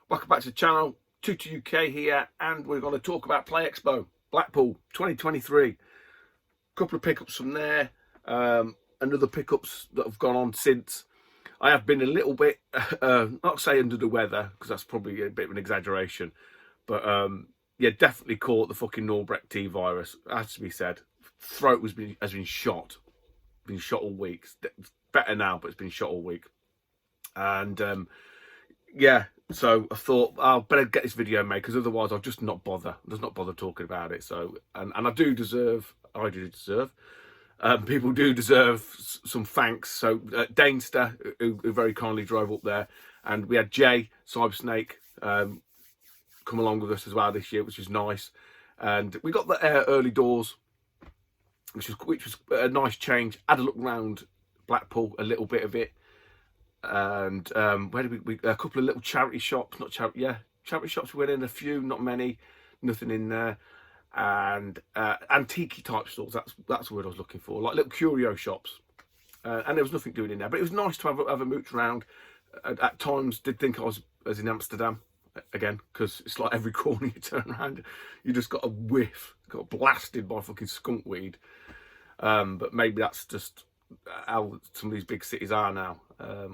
Welcome back to the channel, Tutu UK here, and we're going to talk about Play Expo, Blackpool 2023. Couple of pickups from there, and other pickups that have gone on since. I have been a little bit, not say under the weather, because that's probably a bit of an exaggeration, but yeah, definitely caught the fucking Norbrecht T virus, has to be said. Throat has been shot all week. It's better now, but it's been shot all week. And yeah, so I thought I'll better get this video made, because otherwise I'll just not bother. Talking about it. So, and I do deserve, people do deserve some thanks. So Dainster, who very kindly drove up there, and we had Jay Cybersnake come along with us as well this year, which is nice. And we got the early doors, which was a nice change. Had a look around Blackpool, a little bit of it. And where did we a couple of little charity shops, charity shops. We went in a few, not many, nothing in there. And antique type stores, that's the word I was looking for, like little curio shops. And there was nothing doing in there, but it was nice to have a mooch around. At times did think I was in Amsterdam again, because it's like every corner you turn around you just got a whiff, got blasted by fucking skunk weed. But maybe that's just how some of these big cities are now,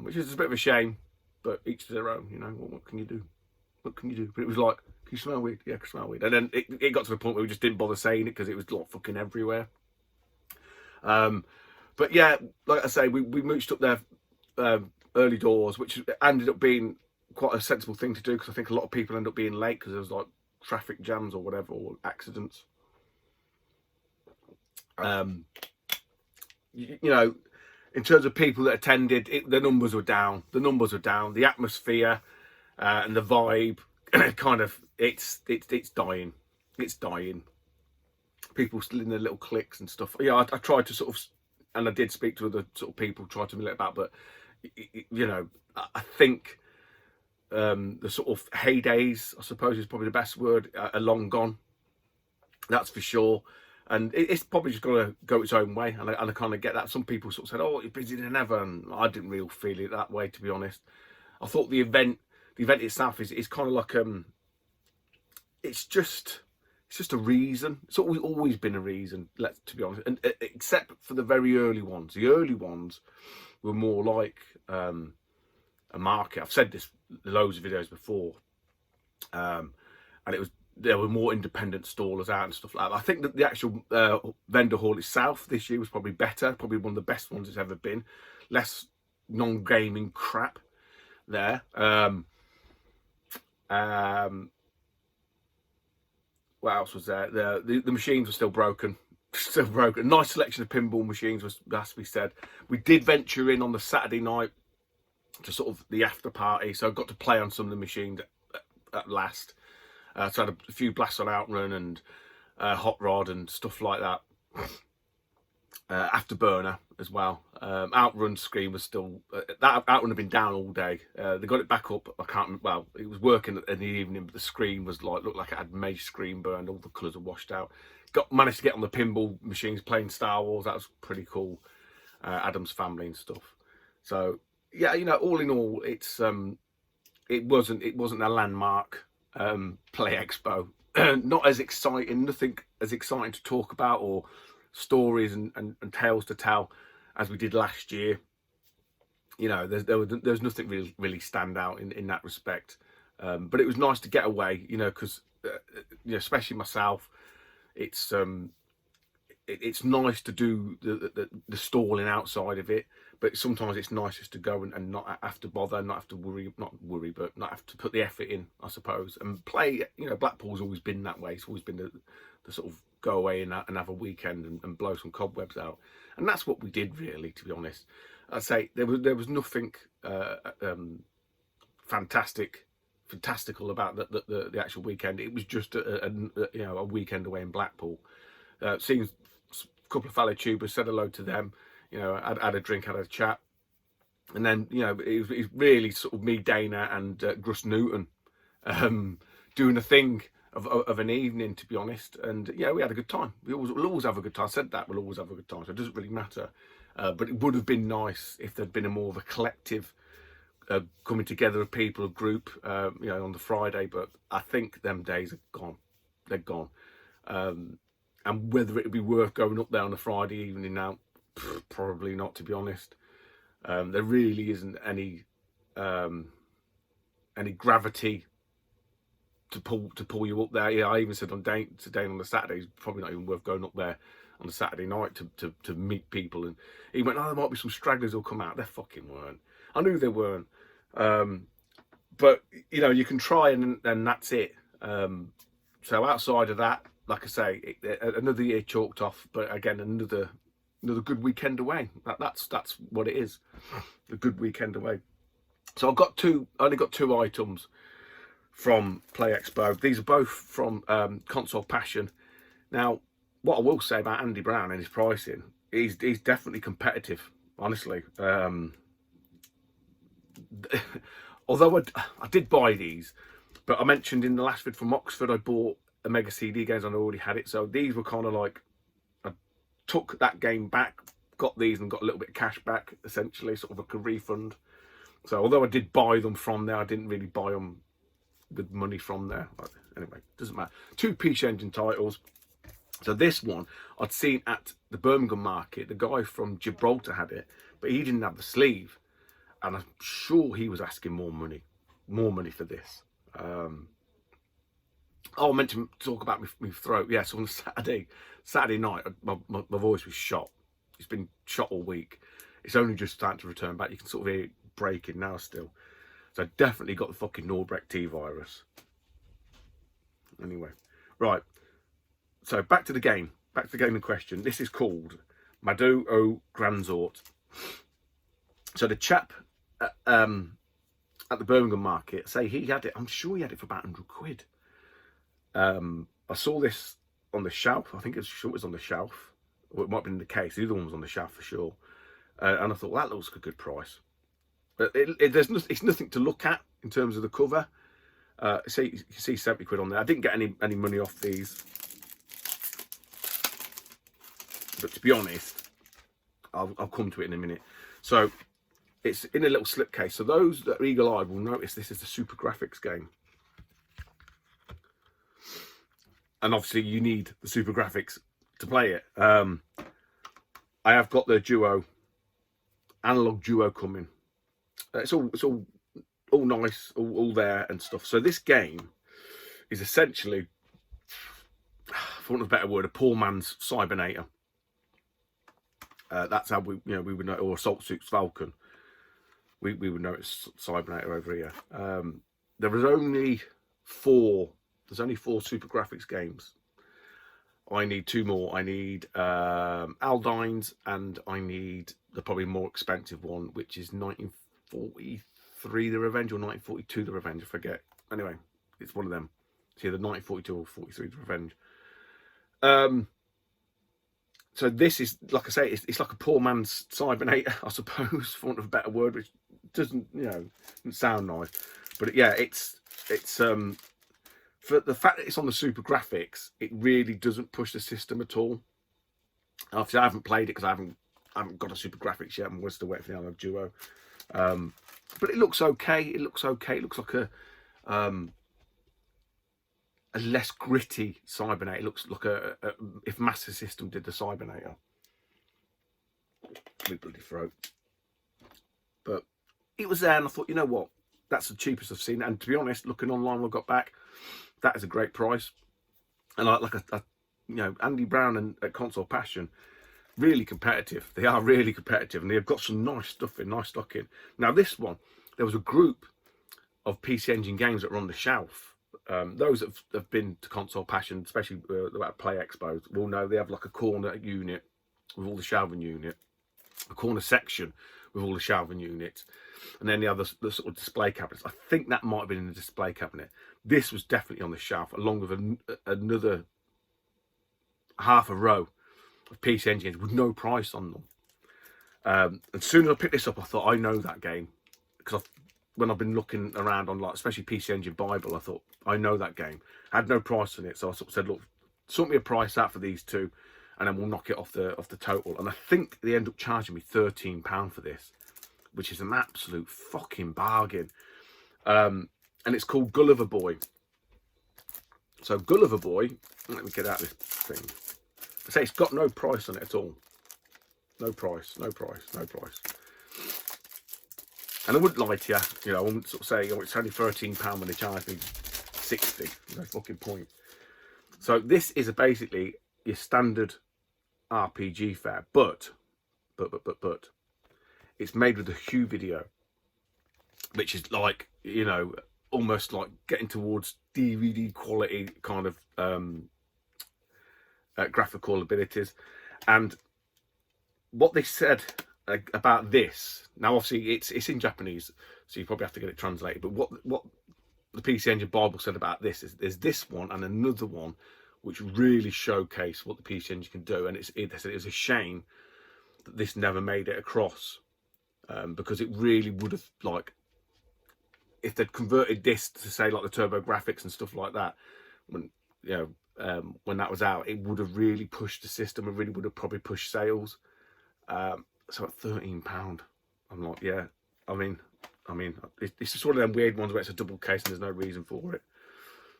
which is a bit of a shame, but each to their own, you know. What can you do? But it was like, can you smell weed? Yeah, I can smell weed. And then it got to the point where we just didn't bother saying it, because it was like fucking everywhere. But yeah, like I say, we mooched up there early doors, which ended up being quite a sensible thing to do, because I think a lot of people end up being late because there was like traffic jams or whatever, or accidents. You know, in terms of people that attended, the numbers were down. The atmosphere and the vibe, kind of, it's dying. It's dying. People still in their little cliques and stuff. Yeah, I tried to sort of, and I did speak to other sort of people, try to relate about, but you know, I think the sort of heydays, I suppose is probably the best word, are long gone. That's for sure. And it's probably just going to go its own way, and I kind of get that. Some people sort of said, "Oh, you're busier than ever," and I didn't really feel it that way, to be honest. I thought the event itself is kind of like it's just a reason. It's always been a reason, to be honest. And except for the very early ones, the early ones were more like a market. I've said this loads of videos before, and there were more independent stallers out and stuff like that. I think that the actual vendor hall itself this year was probably better, probably one of the best ones it's ever been. Less non-gaming crap there. What else was there? The machines were still broken. Nice selection of pinball machines, has to be said. We did venture in on the Saturday night to sort of the after party, so I got to play on some of the machines at last. So I had a few blasts on Outrun and Hot Rod and stuff like that. Afterburner as well. Outrun screen was still, that Outrun had been down all day. They got it back up. I can't remember, well, it was working in the evening, but the screen was like, looked like it had major screen burn. All the colours were washed out. Managed to get on the pinball machines playing Star Wars. That was pretty cool. Adam's Family and stuff. So yeah, you know, all in all, it wasn't a landmark Play Expo. Not as exciting, nothing as exciting to talk about, or stories and tales to tell as we did last year. You know, there's nothing really stand out in that respect. But it was nice to get away, you know, because you know, especially myself, it's nice to do the stalling outside of it, but sometimes it's nice just to go and not have to bother, not have to worry, but not have to put the effort in, I suppose. And play, you know, Blackpool's always been that way. It's always been the sort of go away and have a weekend and blow some cobwebs out, and that's what we did, really, to be honest. I'd say there was nothing fantastical about the actual weekend. It was just you know, a weekend away in Blackpool. Seeing a couple of fellow tubers, said hello to them, you know, had a drink, had a chat, and then, you know, it was really sort of me, Dana, and Gus Newton doing a thing of an evening, to be honest. And yeah, we had a good time. We'll always have a good time. I said that, we'll always have a good time, so it doesn't really matter. But it would have been nice if there'd been a more of a collective coming together of people, a group, you know, on the Friday. But I think them days are gone. They're gone. And whether it would be worth going up there on a Friday evening now, probably not, to be honest. There really isn't any gravity to pull you up there. Yeah, I even said today on the Saturday, it's probably not even worth going up there on a Saturday night to meet people. And he went, oh, there might be some stragglers who'll come out. There fucking weren't. I knew they weren't. But you know, you can try and that's it. So outside of that, like I say, another year chalked off. But again, another good weekend away. That's what it is. A good weekend away. So I only got two items from Play Expo. These are both from Console Passion. Now, what I will say about Andy Brown and his pricing, he's definitely competitive, honestly. Although I did buy these, but I mentioned in the last vid from Oxford, I bought a Mega CD games and I already had it. So these were kind of like, I took that game back, got these and got a little bit of cash back, essentially, sort of like a refund. So although I did buy them from there, I didn't really buy them with money from there. But anyway, doesn't matter. Two PC Engine titles. So this one I'd seen at the Birmingham market. The guy from Gibraltar had it, but he didn't have the sleeve, and I'm sure he was asking more money for this. Oh, I meant to talk about my throat. Yes, on Saturday night, my voice was shot. It's been shot all week. It's only just starting to return back. You can sort of hear it breaking now still. So I definitely got the fucking Norbrecht T virus. Anyway, right. So back to the game. Back to the game in question. This is called Mado o Granzort. So the chap at the Birmingham market, say he had it. I'm sure he had it for about 100 quid. I saw this on the shelf. I think it was on the shelf. Or it might have been in the case. The other one was on the shelf for sure. And I thought, well, that looks like a good price. But it's nothing to look at in terms of the cover. See, you can see 70 quid on there. I didn't get any money off these. But to be honest, I'll come to it in a minute. So it's in a little slipcase. So those that are eagle-eyed will notice this is the Super Graphics game. And obviously you need the Super Graphics to play it. I have got the Duo, analog Duo coming. It's all nice, all there and stuff. So this game is essentially, for want of a better word, a poor man's Cybernator. That's how we would know, or Assault Suits Falcon. We would know it's Cybernator over here. There is only four. There's only 4 Super Graphics games. I need 2 more. I need Aldines, and I need the probably more expensive one, which is 1943 The Revenge or 1942 The Revenge, I forget. Anyway, it's one of them. It's either 1942 or 43 The Revenge. So this is, like I say, it's like a poor man's Cybernator, I suppose, for want of a better word, which doesn't sound nice. But yeah, it's for the fact that it's on the Super Graphics, it really doesn't push the system at all. Obviously, I haven't played it because I haven't got a Super Graphics yet. I'm still waiting for the analog Duo. But it looks okay. It looks okay. It looks like a less gritty Cybernator. It looks like if Master System did the Cybernator. My bloody throat. But it was there, and I thought, you know what? That's the cheapest I've seen. And to be honest, looking online when I got back, that is a great price. And Andy Brown and at Console Passion, really competitive. They are really competitive, and they've got some nice stuff in, nice stock in. Now this one, there was a group of PC Engine games that were on the shelf. Those that have been to Console Passion, especially about Play Expo, will know they have like a corner unit with all the shelving unit, a corner section with all the shelving units, and then the sort of display cabinets. I think that might have been in the display cabinet. This was definitely on the shelf, along with another half a row of PC Engines with no price on them. And as soon as I picked this up, I thought, I know that game, because when I've been looking around on, like, especially PC Engine Bible, I thought, I know that game. I had no price on it, so I sort of said, look, sort me a price out for these two, and then we'll knock it off the total. And I think they end up charging me £13 for this, which is an absolute fucking bargain. And it's called Gulliver Boy. So Gulliver Boy, let me get out this thing. I say it's got no price on it at all. No price, no price, no price. And I wouldn't lie to you, you know, I wouldn't sort of say, oh, it's only £13 when they charge me 60. No fucking point. So this is basically your standard RPG fare, but it's made with a Hue video, which is like, you know, almost like getting towards DVD quality kind of graphical abilities. And what they said about this, now obviously it's in Japanese, so you probably have to get it translated, but what the PC Engine Bible said about this is there's this one and another one which really showcase what the PC Engine can do. And they said it's a shame that this never made it across, because it really would have, like, if they'd converted this to say like the turbo graphics and stuff like that, when, you know, when that was out, it would have really pushed the system and really would have probably pushed sales. So at £13, I'm like, yeah, I mean, it's just one of them weird ones where it's a double case and there's no reason for it.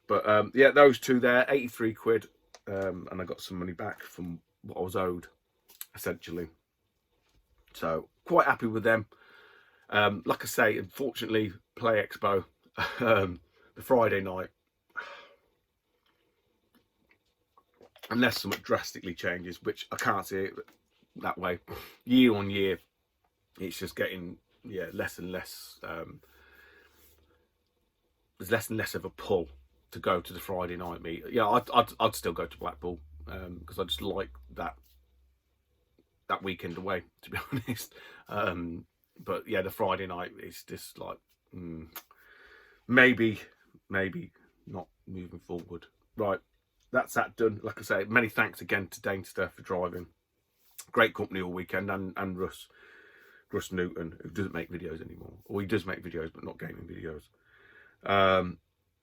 But yeah, those two there, 83 quid, and I got some money back from what I was owed, essentially. So quite happy with them. Like I say, unfortunately, Play Expo, the Friday night, unless something drastically changes, which I can't see it that way, year on year, it's just getting, yeah, less and less, there's less and less of a pull to go to the Friday night meet. Yeah, I'd still go to Blackpool, because I just like that weekend away, to be honest. But yeah, the Friday night is just like, maybe not moving forward. Right, that's that done. Like I say, many thanks again to Dainster for driving. Great company all weekend, and Russ Newton, who doesn't make videos anymore. Or he does make videos, but not gaming videos.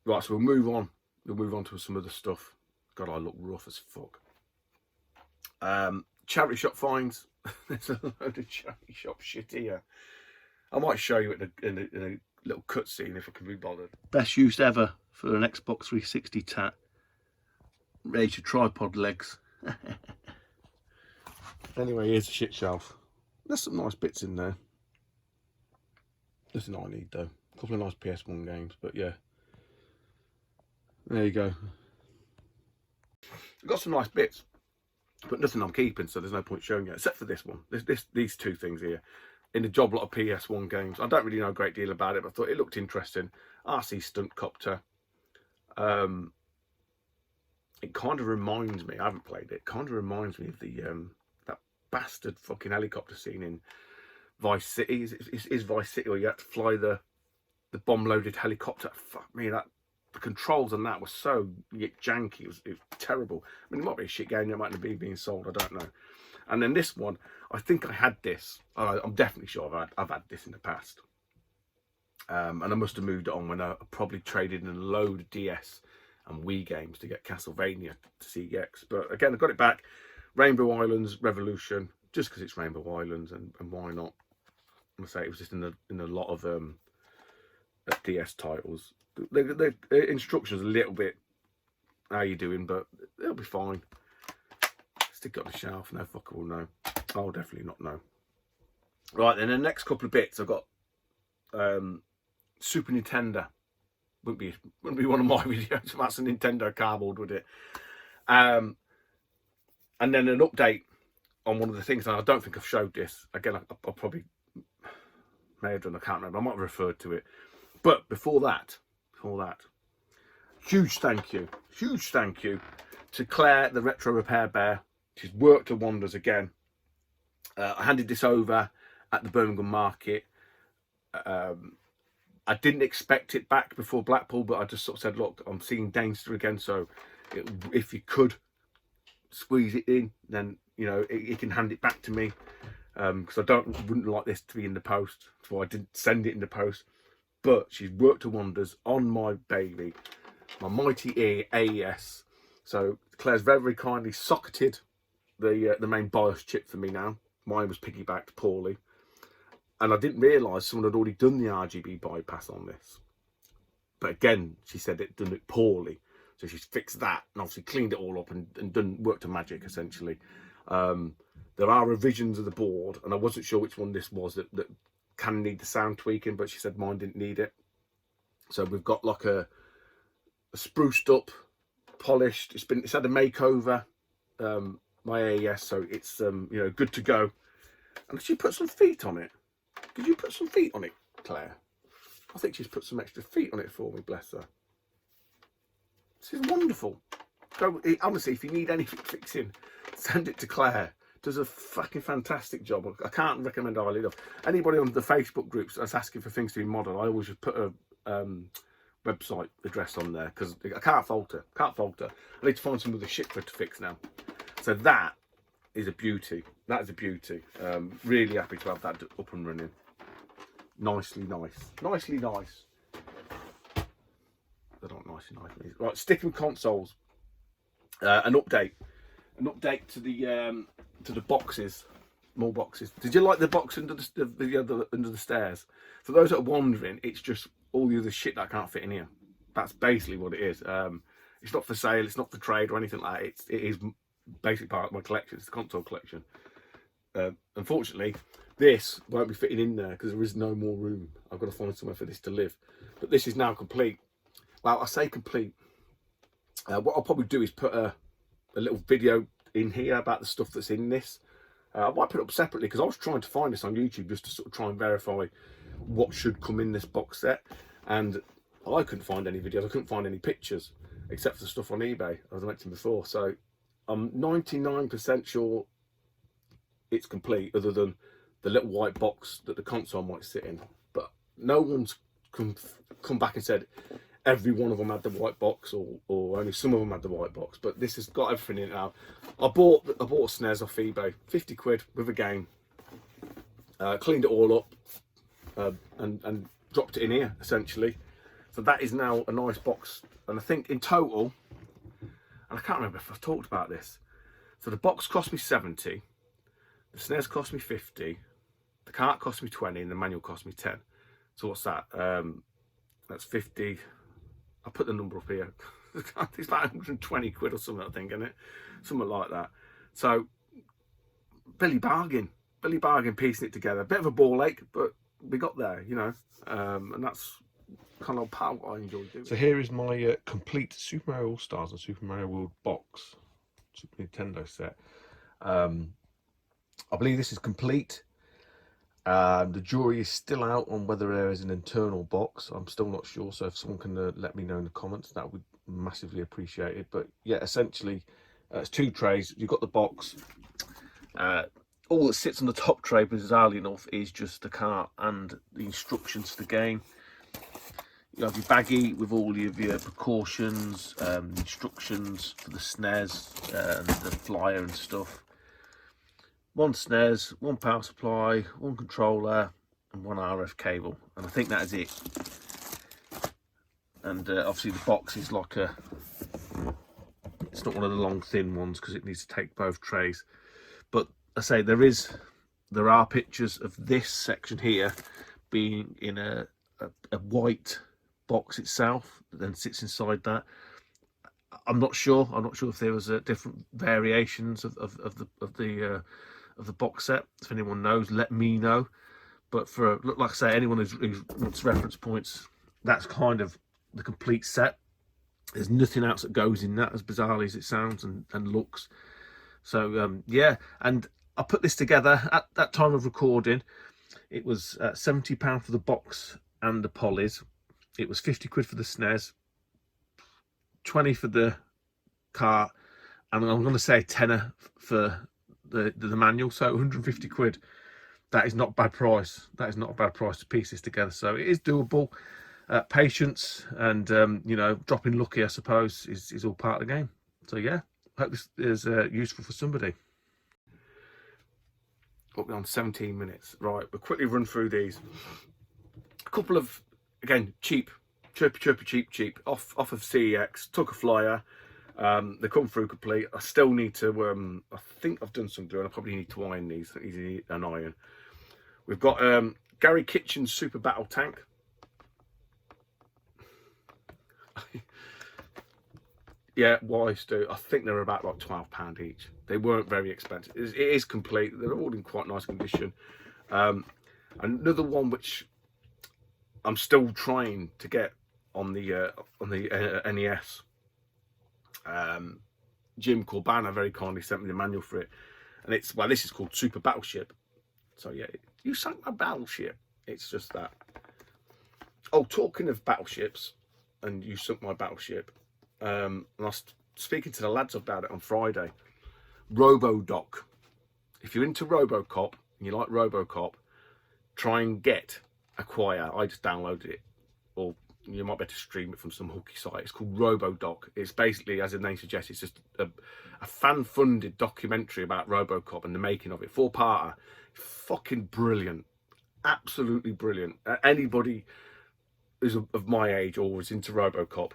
Right, so we'll move on. We'll move on to some other stuff. God, I look rough as fuck. Charity shop finds. There's a load of charity shop shit here. I might show you it in a little cutscene if I can be bothered. Best use ever for an Xbox 360 tat. Rated tripod legs. Anyway, here's a shit shelf. There's some nice bits in there. Nothing I need though. A couple of nice PS1 games, but yeah. There you go. I've got some nice bits, but nothing I'm keeping, so there's no point showing you, except for this one. These two things here. In a job lot of PS1 games. I don't really know a great deal about it, but I thought it looked interesting. RC Stunt Copter. It kind of reminds me, I haven't played it, kind of reminds me of the that bastard fucking helicopter scene in Vice City. Is Vice City where you had to fly the bomb-loaded helicopter? Fuck me, the controls on that were so janky. It was terrible. I mean, it might be a shit game. It might not be being sold. I don't know. And then this one, I think I had this. I'm definitely sure I've had this in the past. And I must have moved it on when I probably traded in a load of DS and Wii games to get Castlevania to CX. But again, I got it back. Rainbow Islands Revolution, just because it's Rainbow Islands, and why not? I'm gonna say it was just in a lot of DS titles. The instructions a little bit, how you doing, but it'll be fine. Stick it on the shelf. No fucker will know. I'll definitely not know. Right, then the next couple of bits I've got Super Nintendo. Wouldn't be one of my videos. That's a Nintendo cardboard, would it? And then an update on one of the things, and I don't think I've showed this. Again, I probably may have done, I can't remember. I might have referred to it. But before that, huge thank you to Claire, the Retro Repair Bear. She's worked her wonders again. I handed this over at the Birmingham market. I didn't expect it back before Blackpool, but I just sort of said, look, I'm seeing Dainster again, so if you could squeeze it in, then, you know, you can hand it back to me, because I wouldn't like this to be in the post, so I didn't send it in the post. But she's worked her wonders on my baby, my Mighty E AES. So Claire's very, very kindly socketed the main BIOS chip for me now. Mine was piggybacked poorly. And I didn't realise someone had already done the RGB bypass on this. But again, she said it done it poorly. So she's fixed that and obviously cleaned it all up and done worked a magic, essentially. There are revisions of the board, and I wasn't sure which one this was that can need the sound tweaking, but she said mine didn't need it. So we've got like a spruced up, polished. It's had a makeover, my AES, so it's you know, good to go. And she put some feet on it. Could you put some feet on it, Claire? I think she's put some extra feet on it for me, bless her. This is wonderful. Honestly, if you need anything fixing, send it to Claire. Does a fucking fantastic job. I can't recommend highly enough. Anybody on the Facebook groups that's asking for things to be modelled, I always just put a website address on there, because I can't fault her. Can't fault her. I need to find some of the shit for her to fix now. So that is a beauty. That is a beauty. Really happy to have that up and running. Nicely nice. Nicely nice. They don't nicely nice. Right, sticking with consoles. An update to the boxes, more boxes. Did you like the box under under the stairs? For those that are wondering, it's just all the other shit that I can't fit in here. That's basically what it is. It's not for sale, it's not for trade or anything like that. It is basically part of my collection. It's the console collection. Unfortunately, this won't be fitting in there because there is no more room. I've got to find somewhere for this to live. But this is now complete. Well, I say complete. What I'll probably do is put a little video in here about the stuff that's in this. I might put it up separately because I was trying to find this on YouTube just to sort of try and verify what should come in this box set, and I couldn't find any videos. I couldn't find any pictures except for the stuff on eBay, as I mentioned before. So I'm 99% sure it's complete, other than the little white box that the console might sit in. But no one's come back and said every one of them had the white box, or only some of them had the white box. But this has got everything in it now. I bought a SNES off eBay, 50 quid with a game. Cleaned it all up and dropped it in here, essentially. So that is now a nice box. And I think in total, and I can't remember if I've talked about this, so the box cost me 70, the SNES cost me 50, the cart cost me 20, and the manual cost me 10. So what's that? That's 50. I'll put the number up here. It's like 120 quid or something, I think, isn't it? Something like that. So, Billy Bargain piecing it together. Bit of a ball ache, but we got there, you know. And that's kind of part of what I enjoy doing. So here is my complete Super Mario All-Stars and Super Mario World box. Super Nintendo set. I believe this is complete. The jury is still out on whether there is an internal box. I'm still not sure, so if someone can let me know in the comments, that would massively appreciate it. But yeah, essentially it's two trays. You've got the box. All that sits on the top tray, bizarrely enough, is just the cart and the instructions to the game. You have your baggie with all of your precautions, instructions for the SNES, and the flyer and stuff. One SNES, one power supply, one controller, and one RF cable, and I think that is it. And obviously the box is like it's not one of the long thin ones because it needs to take both trays. But I say there are pictures of this section here being in a white box itself that then sits inside that. I'm not sure if there was different variations of the box set. If anyone knows, let me know. But for, like I say, anyone who wants reference points, that's kind of the complete set. There's nothing else that goes in that, as bizarrely as it sounds and looks. So yeah, and I put this together at that time of recording. It was £70 for the box and the polys. It was 50 quid for the SNES, 20 for the cart, and I'm going to say a tenner for the manual, so 150 quid. That is not a bad price. That is not a bad price to piece this together. So it is doable. Patience and you know, dropping lucky, I suppose, is all part of the game. So yeah, hope this is useful for somebody. Up on 17 minutes. Right, we'll quickly run through these. A couple of, again, cheap, cheap, off of CEX. Took a flyer. They come through complete. I still need to I think I've done some doing. I probably need to iron these. Easy an iron. We've got Gary Kitchen's Super Battle Tank. Yeah, why, Stu? I think they're about like £12 each. They weren't very expensive. It is complete. They're all in quite nice condition. Another one which I'm still trying to get on the NES. Jim Corbana very kindly sent me the manual for it, and it's, well, this is called Super Battleship. So yeah, you sunk my battleship. It's just that. Oh, talking of battleships, and you sunk my battleship. And I was speaking to the lads about it on Friday. RoboDoc. If you're into RoboCop and you like RoboCop, try and acquire. I just downloaded it, or you might be able to stream it from some hooky site. It's called RoboDoc. It's basically, as the name suggests, it's just a fan-funded documentary about RoboCop and the making of it. 4-parter. Fucking brilliant. Absolutely brilliant. Anybody who's of my age or was into RoboCop,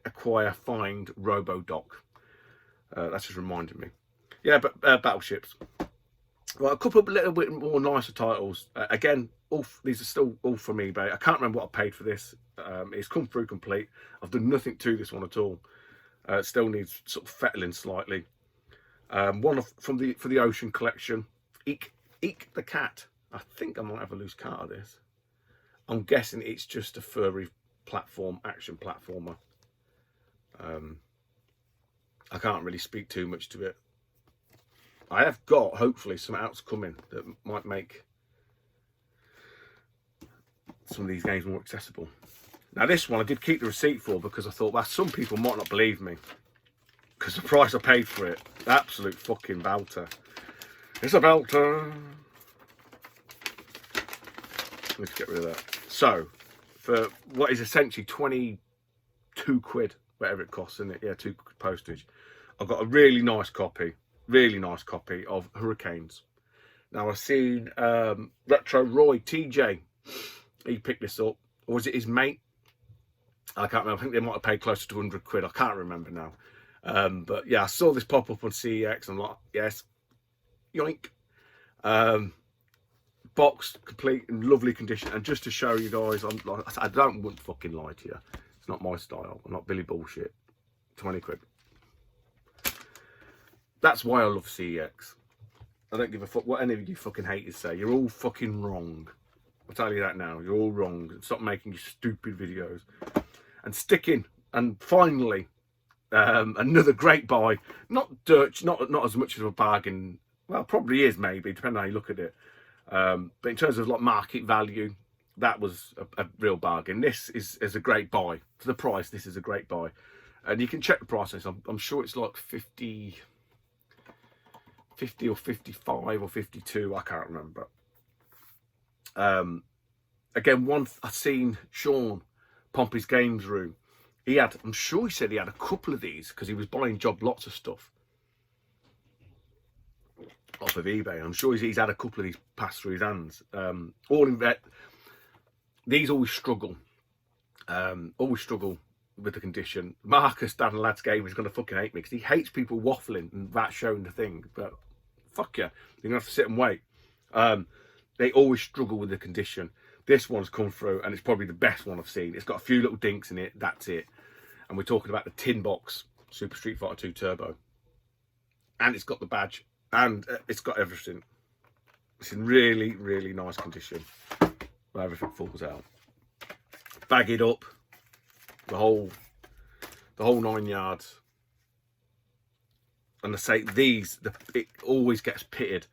acquire, find RoboDoc. That's just reminded me. Yeah, but battleships. Well, a couple of little bit more nicer titles. Again, these are still all from eBay. I can't remember what I paid for this. It's come through complete. I've done nothing to this one at all. It still needs sort of fettling slightly. One for the Ocean collection. Eek the Cat. I think I might have a loose card of this. I'm guessing it's just a furry action platformer. I can't really speak too much to it. I have got, hopefully, some outs coming that might make some of these games more accessible. Now, this one I did keep the receipt for because I thought, well, some people might not believe me because the price I paid for it, absolute fucking belter. It's a belter. Let's get rid of that. So, for what is essentially 22 quid, whatever it costs, isn't it? Yeah, 2 quid postage. I've got a really nice copy of Hurricanes. Now, I've seen Retro Roy, TJ, he picked this up. Or was it his mate? I can't remember. I think they might have paid closer to 100 quid. I can't remember now. But yeah, I saw this pop up on CEX. I'm like, yes, yoink. Boxed, complete, in lovely condition. And just to show you guys, I wouldn't fucking lie to you. It's not my style. I'm not Billy Bullshit. 20 quid. That's why I love CEX. I don't give a fuck what any of you fucking haters say. You're all fucking wrong. I'll tell you that now. You're all wrong. Stop making your stupid videos. And sticking. And finally, another great buy. Not as much of a bargain. Well, probably is, maybe, depending on how you look at it. But in terms of like market value, that was a real bargain. This is a great buy. For the price, this is a great buy. And you can check the price. I'm sure it's like 50 or 55 or 52. I can't remember. Again, one I've seen Sean Pompey's Games Room. I'm sure he said he had a couple of these because he was buying lots of stuff off of eBay. I'm sure he's had a couple of these pass through his hands. These always struggle with the condition. Marcus down the Lads Game is going to fucking hate me because he hates people waffling and that showing the thing. But fuck yeah, you're going to have to sit and wait. They always struggle with the condition. This one's come through and it's probably the best one I've seen. It's got a few little dinks in it, that's it. And we're talking about the tin box Super Street Fighter 2 Turbo. And it's got the badge and it's got everything. It's in really, really nice condition. Where everything falls out. Bag it up. The whole 9 yards. And I say it always gets pitted.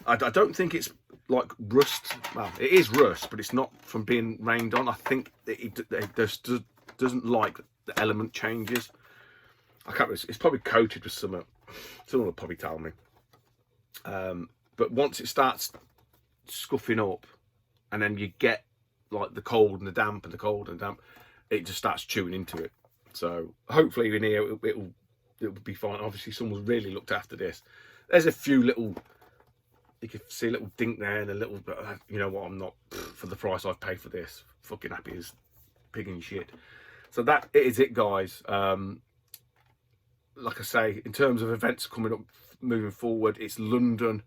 I don't think it's like rust. Well, it is rust, but it's not from being rained on. I think it just doesn't like the element changes. I can't remember. It's probably coated with something. Someone will probably tell me. But once it starts scuffing up, and then you get like the cold and the damp and the cold and damp, it just starts chewing into it. So hopefully in here it'll be fine. Obviously someone's really looked after this. There's a few little, you can see a little dink there and a little bit, you know what, I'm not, for the price I've paid for this, fucking happy as pig in shit. So that is it, guys. Like I say, in terms of events coming up, moving forward, it's London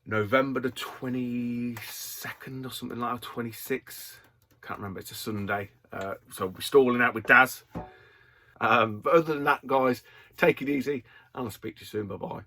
November the 22nd or something like that, 26th. Can't remember, it's a Sunday. So we're stalling out with Daz. But other than that, guys, take it easy, and I'll speak to you soon. Bye-bye.